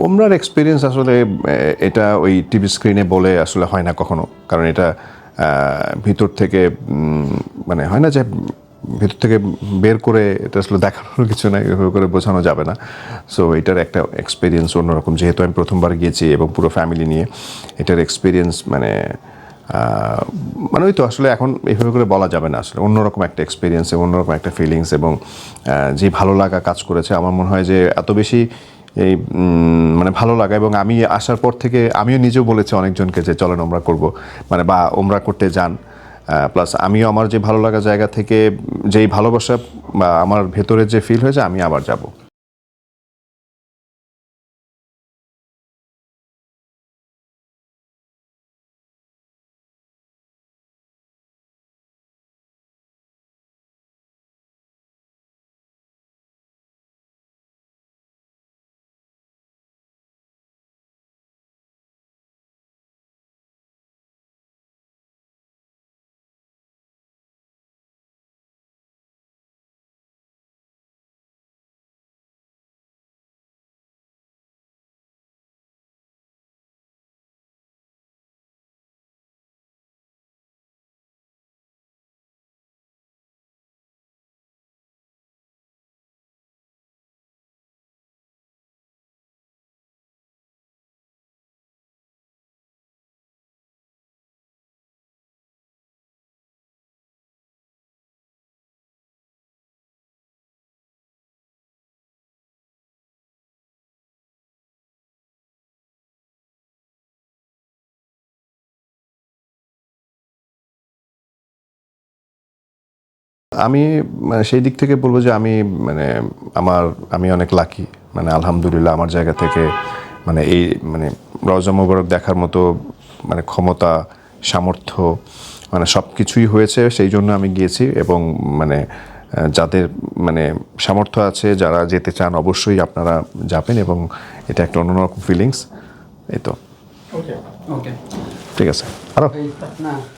ওমরার এক্সপিরিয়েন্স আসলে এটা ওই টিভি স্ক্রিনে বলে আসলে হয় না কখনো, কারণ এটা ভিতর থেকে মানে হয় না যে ভিতর থেকে বের করে এটা আসলে দেখানোর কিছু নাই, এভাবে করে বোঝানো যাবে না। সো এটার একটা এক্সপিরিয়েন্স অন্যরকম, যেহেতু আমি প্রথমবার গিয়েছি এবং পুরো ফ্যামিলি নিয়ে, এটার এক্সপিরিয়েন্স মানে মানে ওই তো আসলে এখন এইভাবে করে বলা যাবে না, আসলে অন্যরকম একটা এক্সপিরিয়েন্স এবং অন্যরকম একটা ফিলিংস, এবং যে ভালো লাগা কাজ করেছে। আমার মনে হয় যে এত বেশি এই মানে ভালো লাগা, এবং আমি আসার পর থেকে আমিও নিজেও বলেছি অনেকজনকে যে চলেন ওমরা করব, মানে বা ওমরা করতে যান। প্লাস আমিও আমার যে ভালো লাগা জায়গা থেকে যেই ভালোবাসা বা আমার ভেতরে যে ফিল হয়েছে, আমি আবার যাব। আমি সেই দিক থেকে বলবো যে আমি মানে আমি অনেক লাকি, মানে আলহামদুলিল্লাহ আমার জায়গা থেকে মানে এই মানে রওজা মোবারক দেখার মতো মানে ক্ষমতা, সামর্থ্য, মানে সব কিছুই হয়েছে, সেই জন্য আমি গিয়েছি। এবং মানে যাদের মানে সামর্থ্য আছে, যারা যেতে চান, অবশ্যই আপনারা যাবেন, এবং এটা একটা অন্যরকম ফিলিংস। এই তো, ওকে ওকে ঠিক আছে। আরো